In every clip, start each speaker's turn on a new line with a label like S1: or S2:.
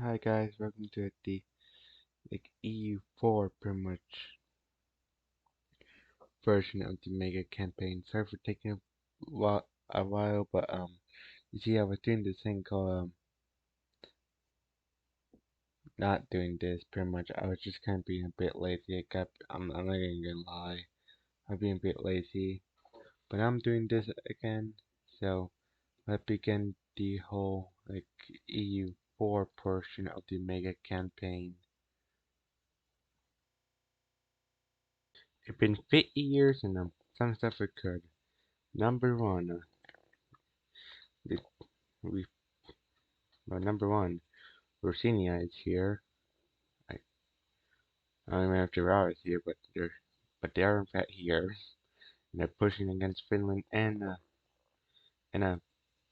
S1: Hi guys, welcome to the EU4 pretty much version of the mega campaign. Sorry for taking a while, but you see I was doing this thing called not doing this pretty much. I was just kind of being a bit lazy. I'm not even gonna lie, I'm being a bit lazy, but I'm doing this again. So let's begin the whole EU4 portion of the mega campaign. It's been 50 years and some stuff occurred. Number one, the, we, number one, Rosinia is here. I, I don't even know if Gerard is here, but they are in fact here. And they're pushing against Finland and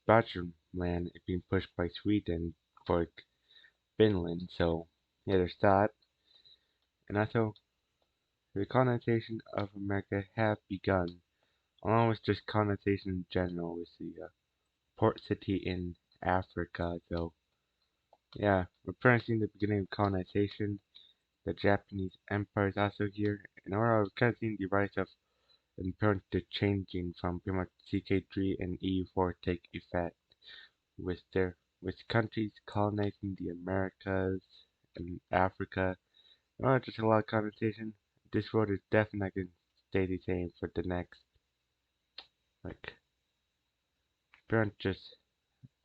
S1: Belgium land is being pushed by Sweden for Finland. So yeah, there's that. And also, the colonization of America have begun, along with just colonization in general with the port city in Africa. So yeah, we're pretty seeing the beginning of colonization. The Japanese Empire is also here, and overall we've kind of seen the rise of and the changing from pretty much CK3 and EU4 take effect with countries colonizing the Americas and Africa. Just a lot of colonization. This world is definitely not going to stay the same for the next like pretty much just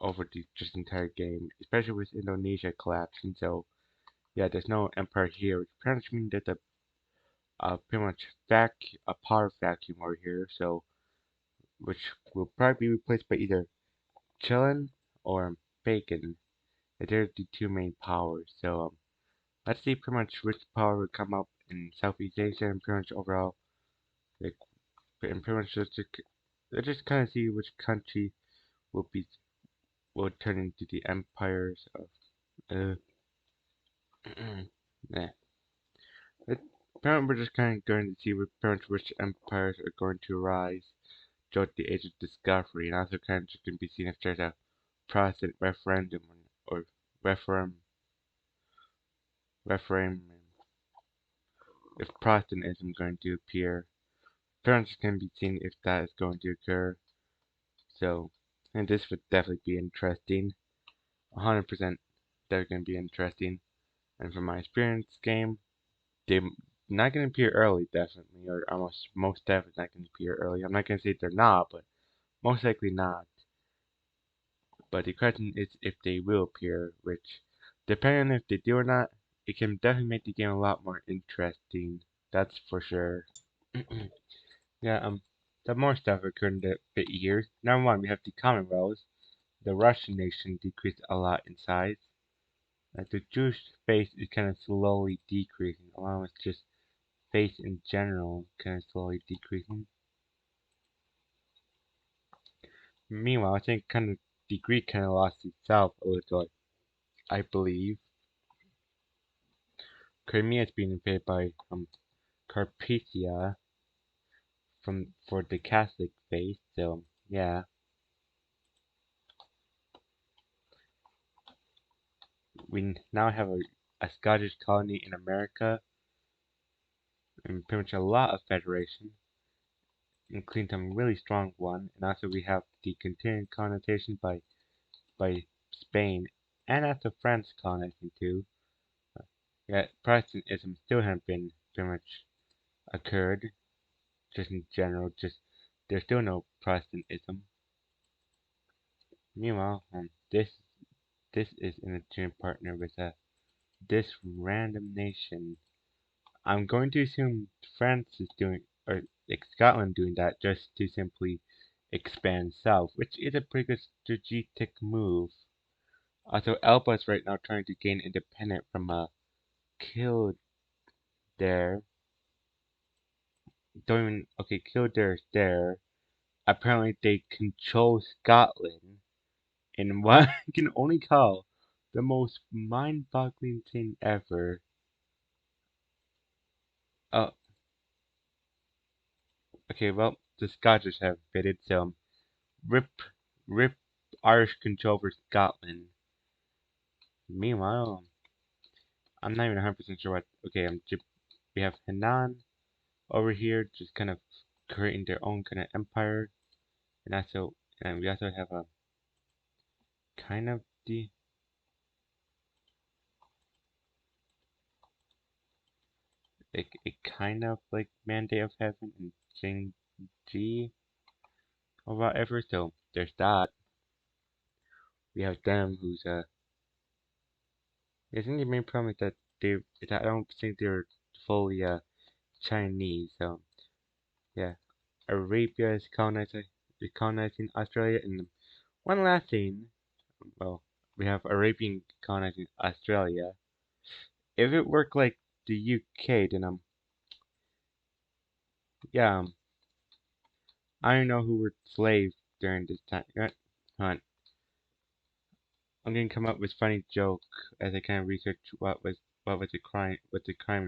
S1: over the just entire game, especially with Indonesia collapsing. So yeah, there's no empire here, which pretty much means that the pretty much a power vacuum over here, so which will probably be replaced by either Chilin or Bacon. They're the two main powers. So let's see pretty much which power will come up in Southeast Asia and pretty much overall, like, and pretty much let's just kind of see which country will be will turn into the empires of uh. yeah. It, we're just kind of going to see pretty much which empires are going to rise throughout the age of discovery, and also kind of just going to be seen if there's a Protestant referendum or referendum, referendum, if Protestantism is going to appear. Parents can be seen if that is going to occur. So, and this would definitely be interesting. 100% they're going to be interesting. And from my experience game, they're not going to appear early, definitely, or almost most definitely not going to appear early. I'm not going to say they're not, but most likely not. But the question is if they will appear, which, depending on if they do or not, it can definitely make the game a lot more interesting. That's for sure. Yeah, the more stuff occurred in the 50 years. Number one, we have the Commonwealth. The Russian nation decreased a lot in size. The Jewish face is kind of slowly decreasing, along with just face in general kind of slowly decreasing. Meanwhile, I think kind of the Greek kind of lost itself a little, I believe. Crimea is being invaded by Carpathia for the Catholic faith. So yeah, we now have a Scottish colony in America, and pretty much a lot of federation, including some really strong one. And also we have the continued colonization by Spain and also France colonizing too. Yet Protestantism still hasn't been pretty much occurred. Just in general, just there's still no Protestantism. Meanwhile, this is an enduring partner with this random nation. I'm going to assume France is doing, or like Scotland doing that just to simply expand south, which is a pretty good strategic move. Also, Elba is right now trying to gain independence from Kildare. Don't even, okay, Kildare is there. Apparently, they control Scotland in what I can only call the most mind-boggling thing ever. Oh, okay, well, the Scottish have fitted, so rip, rip Irish control over Scotland. Meanwhile, I'm not even 100% sure what. Okay, we have Henan over here, just kind of creating their own kind of empire, and we also have a kind of a kind of like mandate of heaven and Jing or whatever. So there's that. We have them who's I think the main problem is that I don't think they're fully Chinese. So yeah, Arabia is colonizing Australia, and one last thing. Well, we have Arabian colonizing Australia. If it worked like the UK, then yeah, I don't know who were slaves during this time. Hunt. I'm gonna come up with funny joke as I kind of research what was the crime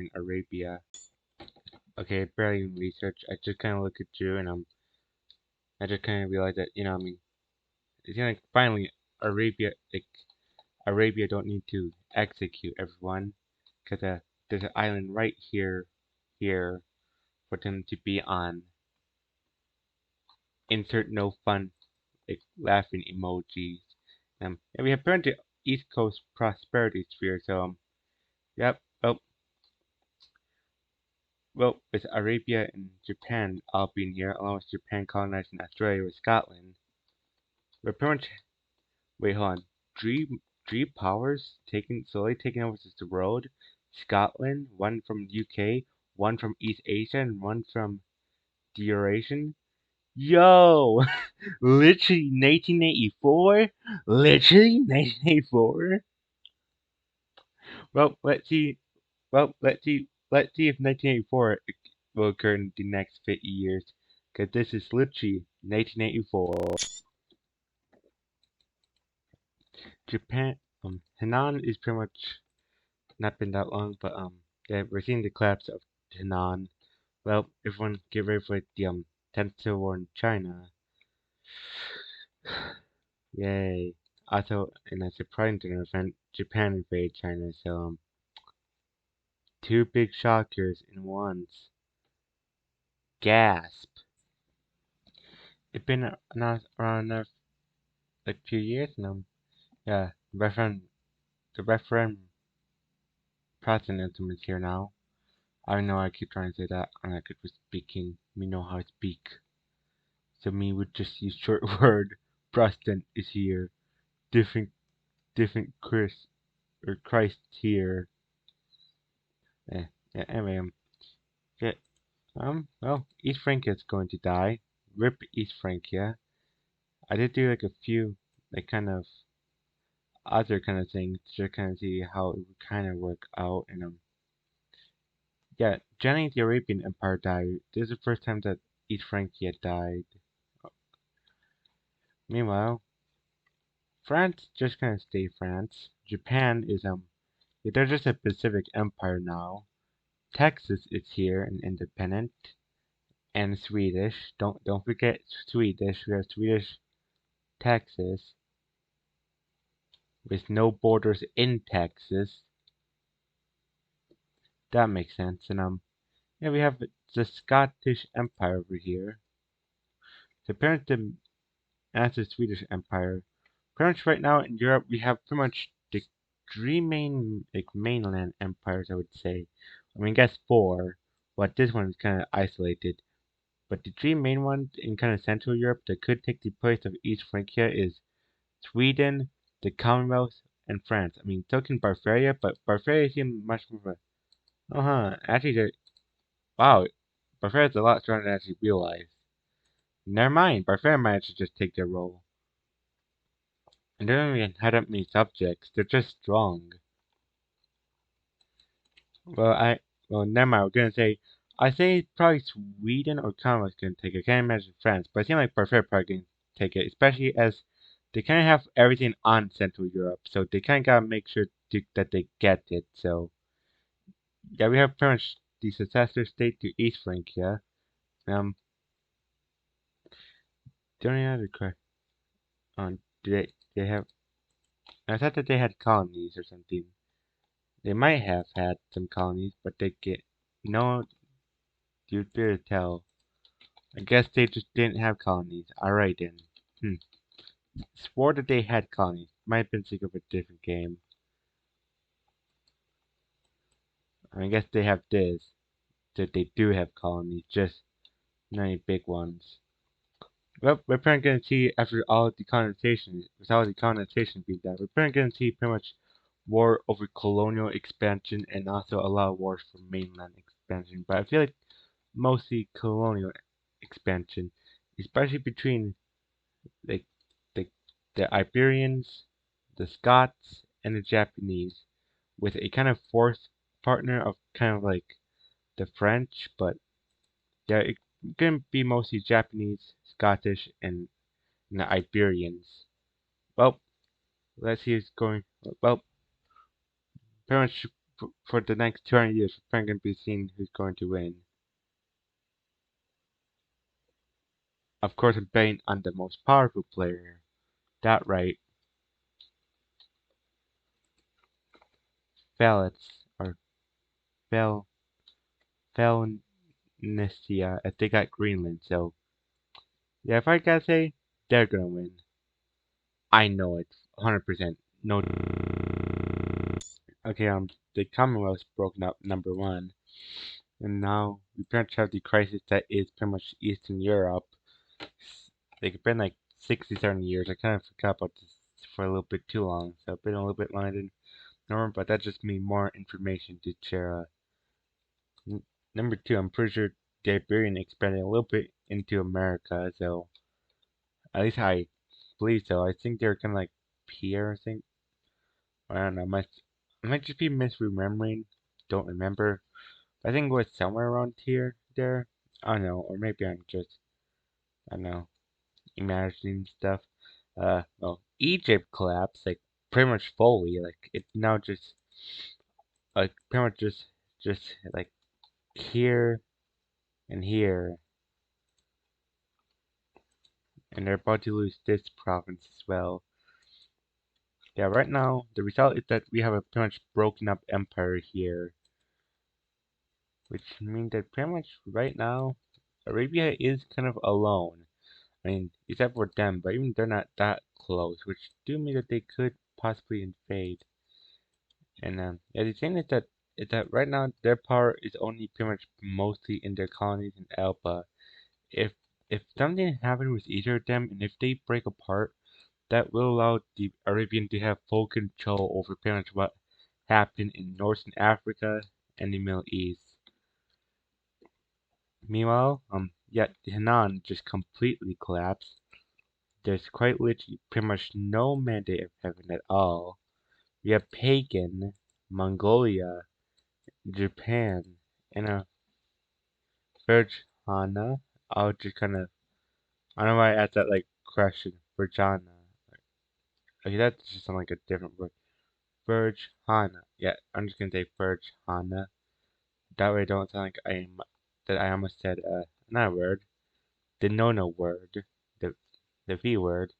S1: in Arabia. Okay, barely even research. I just kind of look at you and I just kind of realize that I mean, it's like finally Arabia don't need to execute everyone because there's an island right here for them to be on. Insert no fun like laughing emojis. And we have turned to East Coast prosperity sphere. So yep. With Arabia and Japan all being here, along with Japan colonizing Australia with Scotland, we're pretty much wait, hold on. Three powers slowly taking over the world. Scotland, one from UK, one from East Asia, and one from the Eurasian. Yo, literally 1984. Literally 1984. Well, let's see. Let's see if 1984 will occur in the next 50 years. Because this is literally 1984. Japan, Henan is pretty much not been that long, but yeah, we're seeing the collapse of Henan. Well, everyone get ready for the 10th Civil War in China. Yay! Also, in a surprising event, Japan invaded China. So two big shockers in once. Gasp! It's been around like 2 years, and yeah, the referendum presidency is here now. I know I keep trying to say that, and I could be speaking. Me know how to speak. So me would just use short word. President is here. Different Christ here. Eh, yeah, anyway, yeah, well, East Francia is going to die. Rip East Francia. I did do like a few, like kind of other kind of things to kind of see how it would kind of work out. And yeah, generally the Arabian Empire died. This is the first time that East Francia died. Meanwhile, France just kind of stay France. Japan is yeah, they're just a Pacific Empire now. Texas is here and independent. And Swedish. Don't forget Swedish. We have Swedish Texas with no borders in Texas. That makes sense. And yeah, we have the Scottish Empire over here. So apparently, as the Swedish Empire, pretty much right now in Europe we have pretty much the three main like mainland empires. I would say. I mean, I guess four, but this one is kind of isolated. But the three main ones in kind of Central Europe that could take the place of East Francia is Sweden, the Commonwealth, and France. I mean, token Bavaria, but Bavaria seems much more of a. Actually, wow, Bavaria's a lot stronger than I actually realized. Never mind, Bavaria might actually just take their role. And they don't even have that many subjects, they're just strong. Well, never mind, I was gonna say, I say probably Sweden or Commonwealth gonna take it. I can't imagine France, but it seems like Bavaria probably gonna take it, especially as they kind of have everything on Central Europe, so they kind of gotta make sure that they get it. So yeah, we have pretty much the successor state to East Francia. The only other question on do they have I thought that they had colonies or something. They might have had some colonies, but they get no. You dare tell. I guess they just didn't have colonies. Alright then. Hmm. Swore that they had colonies. Might have been sick of a different game. I guess they have this. That they do have colonies, just not any big ones. Well, we're probably gonna see after all the colonization, with all the colonization being done, we're probably gonna see pretty much war over colonial expansion and also a lot of wars for mainland expansion. But I feel like mostly colonial expansion, especially between like the the Iberians, the Scots, and the Japanese, with a kind of fourth partner of kind of like the French, but yeah, it's gonna be mostly Japanese, Scottish, and the Iberians. Well, let's see who's going. Well, pretty much for the next 200 years, we're probably gonna be seeing who's going to win. Of course, I'm betting on the most powerful player. That right, Felix or Fel Felnistia. They got Greenland, so yeah, if I gotta say, they're gonna win. I know it, 100%. No. Okay, the Commonwealth's broken up, number one, and now we pretty much have the crisis that is pretty much Eastern Europe. Like it's been like 60, 70 years. I kind of forgot about this for a little bit too long, so I've been a little bit longer than normal. But that just means more information to share. Number two, I'm pretty sure the Iberian expanded a little bit into America, so at least I believe so. I think they're kind of like Pierre, I think. I don't know. I might just be misremembering. Don't remember. I think it was somewhere around here, there. I don't know, or maybe I'm just, I don't know, imagining stuff. Well, Egypt collapsed like pretty much fully. Like it's now just like pretty much just like here and here, and they're about to lose this province as well. Yeah, right now the result is that we have a pretty much broken up empire here, which means that pretty much right now Arabia is kind of alone. I mean, except for them, but even they're not that close, which do mean that they could possibly invade. And yeah, the thing is that right now their power is only pretty much mostly in their colonies in Elba. If if something happens with either of them, and if they break apart, that will allow the Arabian to have full control over pretty much what happened in Northern Africa and the Middle East. Meanwhile, yet Henan just completely collapsed. There's quite literally pretty much no mandate of heaven at all. We have pagan, Mongolia, Japan, and a Virgana. I'll just kind of, I don't know why I asked that like question, Virgana. Okay, that's just sound like a different word. Virgana. Yeah, I'm just gonna say Virgana. That way I don't sound like that I almost said another word. The no word. The the V word.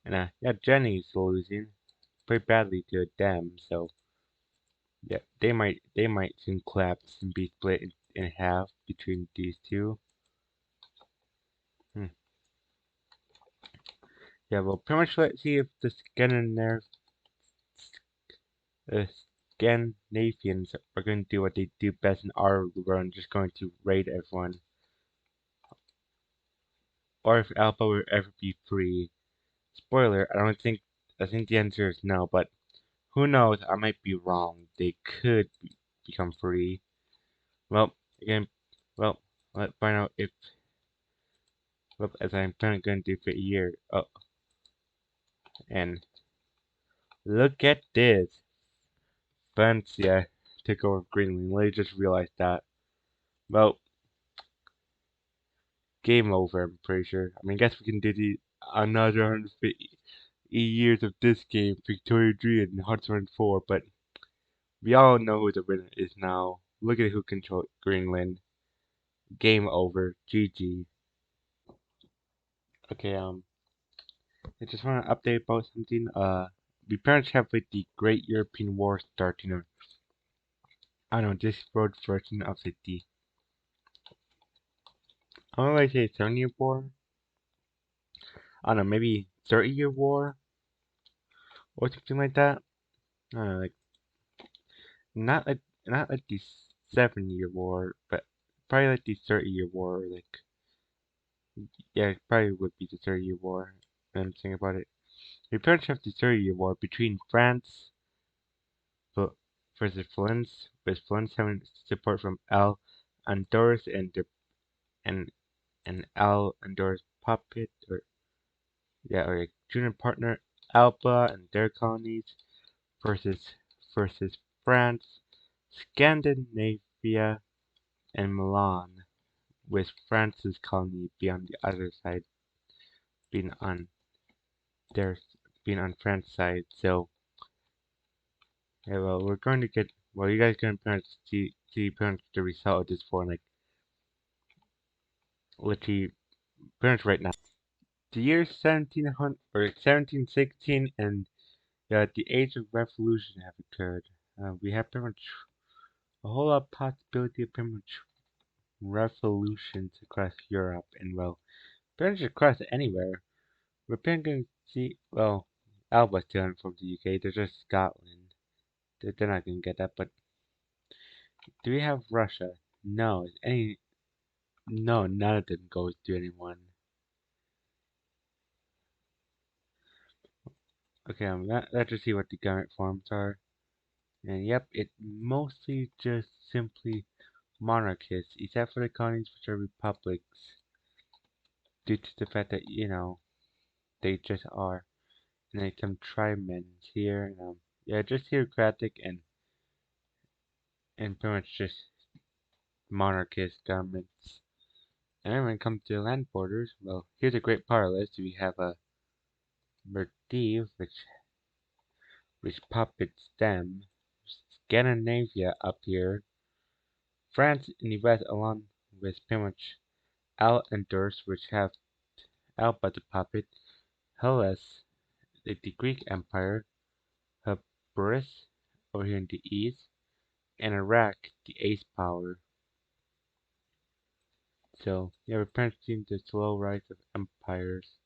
S1: And yeah, Jenny's losing pretty badly to them, so yeah, they might soon collapse and be split in half between these two. Hmm. Yeah, well, pretty much let's see if the uh, Scandinavians are going to do what they do best in our world and just going to raid everyone. Or if Alpha will ever be free. Spoiler, I think the answer is no, but who knows, I might be wrong. They could become free. Well, again, well, let's find out if, well, as I'm planning going to do for a year. Oh, and look at this. Francia took over Greenland. Let me just realize that. Well, game over, I'm pretty sure. I mean, I guess we can do another 150 years of this game, Victoria 3 and Hearthstone 4, but we all know who the winner is now. Look at who controls Greenland. Game over. GG. Okay, I just want to update about something. We pretty much have like the Great European War starting. I don't know, this road version of like the, I don't know if I say 7-year war. I don't know, maybe 30-year war or something like that. I don't know, like not like not like the 7-year war, but probably like the 30-year war. Or like yeah, it probably would be the 30-year war. When I'm thinking about it. We pretty much have the 30-year war between France but versus France, with France having support from Al Andorras and and Al Andorras puppet or a junior partner Alba and their colonies versus versus France, Scandinavia, and Milan, with France's colony being on the other side, being on their being on France's side. So yeah, well, we're going to get well. You guys can pretty much see pretty much the result of this for like literally pretty much right now. The year 1700 or 1716 and the age of revolution have occurred. We have pretty much a whole lot of possibility of pretty much revolutions across Europe and well, pretty much across anywhere. We're pretty going to see well, Alba's still from the UK. They're just Scotland. They're not going to get that. But do we have Russia? No. Any? No, none of them goes to anyone. Okay, let's just see what the government forms are. And yep, it mostly just simply monarchists, except for the colonies which are republics, due to the fact that, they just are. And then some tribesmen here, and yeah, just theocratic and pretty much just monarchist governments. And then when it comes to land borders, well, here's a great power list. We have a Maldives, which puppets them, Scandinavia up here, France in the west, along with pretty much Al and Durs, which have Alba the puppet, Hellas, the Greek Empire, Hybris over here in the east, and Iraq, the ace power. So, yeah, we're pretty much seeing the slow rise of empires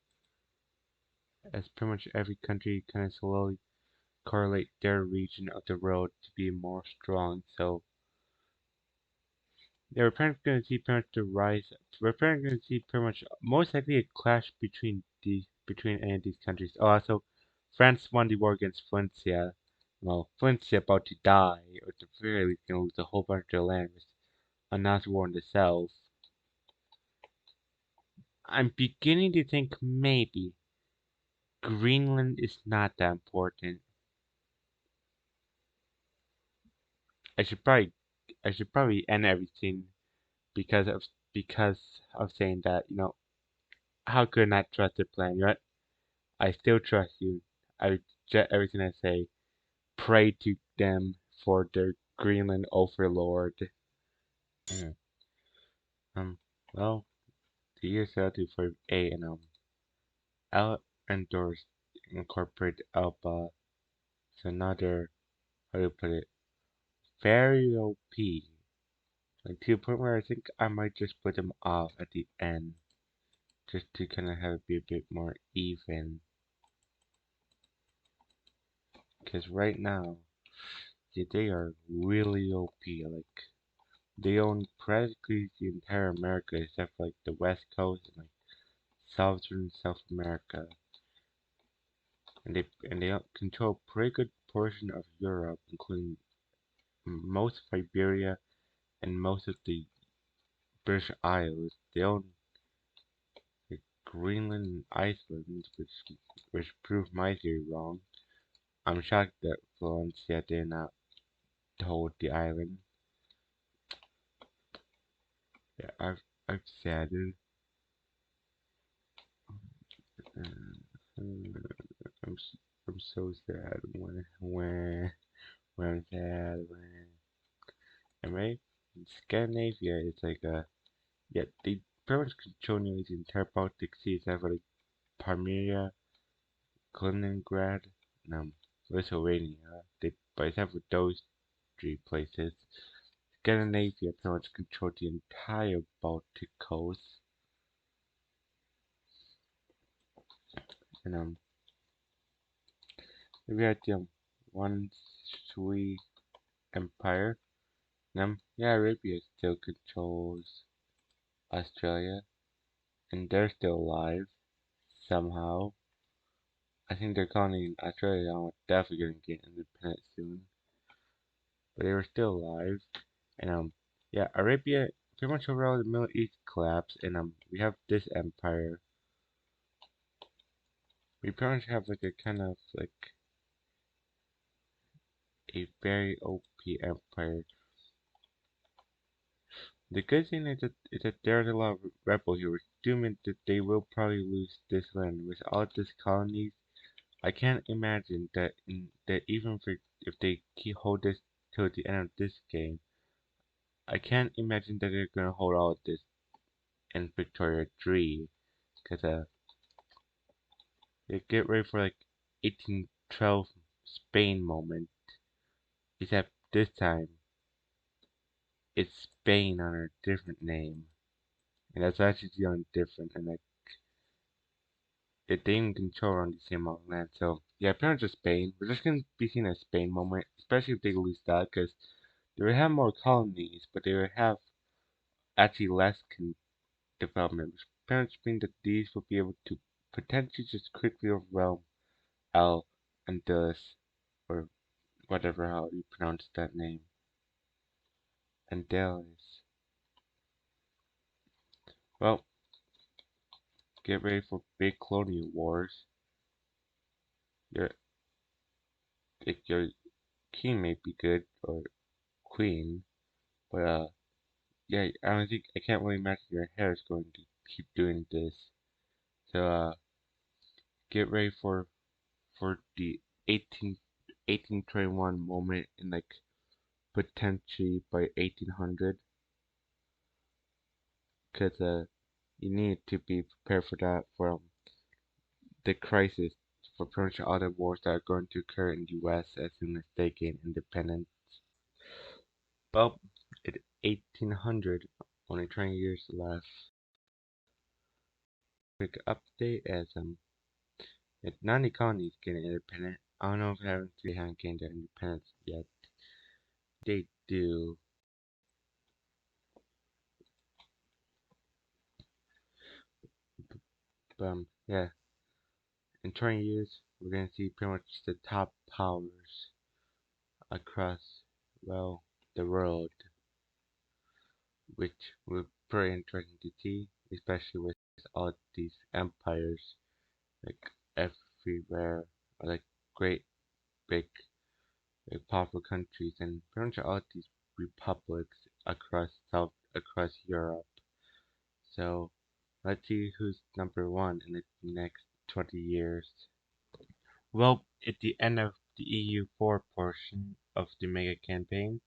S1: as pretty much every country kind of slowly correlate their region of the world to be more strong. So, yeah, we're pretty much going to see pretty much the rise. We're pretty much going to see pretty much most likely a clash between any of these countries. Oh, also, France won the war against Francia. Well, Francia about to die, or at the very least, going to lose a whole bunch of their land with a Nazi war in the south. I'm beginning to think maybe Greenland is not that important. I should probably I should probably end everything because of saying that, how could I not trust their plan, right? I still trust you. I reject everything I say. Pray to them for their Greenland overlord. Mm. Um, well, the year set to for A and L endorsed incorporate Alpha. It's another, how do you put it, very OP. Like to the point where I think I might just put them off at the end, just to kind of have it be a bit more even. Because right now, yeah, they are really OP. Like they own practically the entire America except for, like the West Coast and like southern South America, and they control a pretty good portion of Europe, including most of Iberia and most of the British Isles. They own like, Greenland and Iceland, which proved my theory wrong. I'm shocked that Valencia did not hold the island. Yeah, I've said it. I'm I'm so sad when I'm sad when am I in Scandinavia it's like yeah they pretty much control nearly the entire Baltic Sea except for like Parmeria Kaliningrad, and Lithuania. But except for those three places, Scandinavia pretty much controlled the entire Baltic coast. And we had the one Sui Empire. And yeah, Arabia still controls Australia, and they're still alive somehow. I think they're colony in Australia are definitely gonna get independent soon, but they were still alive. And yeah, Arabia pretty much overall the Middle East collapsed, and we have this empire. We pretty much have like a kind of like a very OP empire. The good thing is that there's a lot of rebel here, which do mean that they will probably lose this land. With all these colonies, I can't imagine that even if they keep hold this till the end of this game, I can't imagine that they're gonna hold all of this in Victoria 3, cause they get ready for like 1812 Spain moment. Except this time, it's Spain under a different name, and that's actually the only different. And like, they even control on the same amount of land. So yeah, apparently just Spain. We're just gonna be seeing a Spain moment, especially if they lose that, because they would have more colonies, but they would have actually less development, which apparently means that these will be able to potentially just quickly overwhelm Al Andalus, or whatever how you pronounce that name. Andalus. Well, get ready for big colonial wars. Your your king may be good or queen, but yeah, I can't really imagine your hair is going to keep doing this. So get ready for the 1821 moment in like potentially by 1800, because you need to be prepared for that, for the crisis, for pretty much all the wars that are going to occur in the US as soon as they gain independence. Well, at 1800, only 20 years left. Quick update as none economies getting independent. I don't know if they haven't gained their independence yet. They do. But yeah, in 20 years, we're gonna see pretty much the top powers across, well, the world, which will be pretty interesting to see, especially with all these empires, like everywhere, like great big, powerful countries, and pretty much all these republics across Europe. So let's see who's number one in the next 20 years. Well, at the end of the EU4 portion of the mega campaign,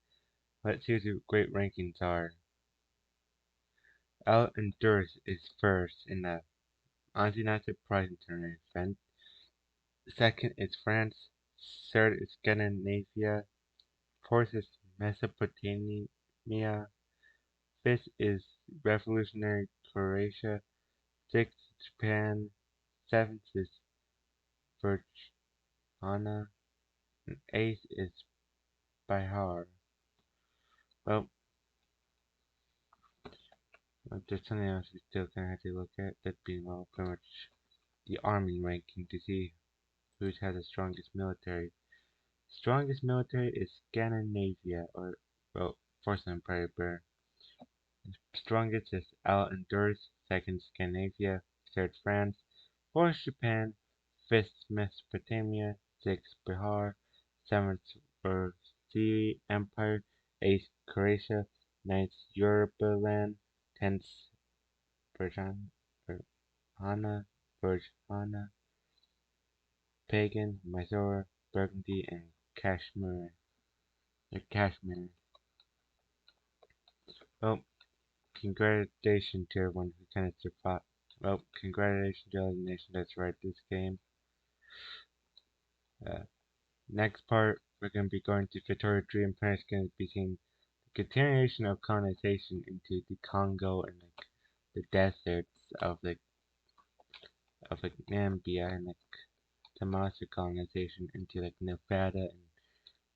S1: let's see what the great rankings are. El Endurance is first in the honestly not surprising tournament event. Second is France. Third is Scandinavia. Fourth is Mesopotamia. Fifth is revolutionary Croatia. Sixth, Japan. Seventh is Virginia. And eighth is Bihar. Well, there's something else we still kind of have to look at. That being, well, pretty much the army ranking to see who has the strongest military. Strongest military is Scandinavia, or, well, First Empire Bear. Strongest is Al Endurance, second Scandinavia, third France, fourth Japan, fifth Mesopotamia, sixth Bihar, seventh Versailles Empire, eighth Croatia, ninth Yorubaland, tenth Virginia, Virginia, Pagan, Mysore, Burgundy, and Kashmir. Kashmir. Well, congratulations to everyone who kind of survived. Well, congratulations to all the nation that's right this game. Next part, we're going to be going to Victoria Dream Plan. It's going to be seeing the continuation of colonization into the Congo and like the deserts of Namibia, and like Tamasa colonization into like Nevada, and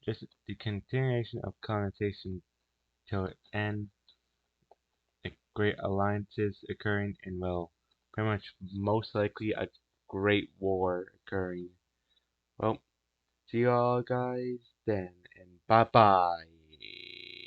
S1: just the continuation of colonization till it ends. Like great alliances occurring, and well, pretty much most likely a great war occurring. Well, see you all guys then, and bye bye.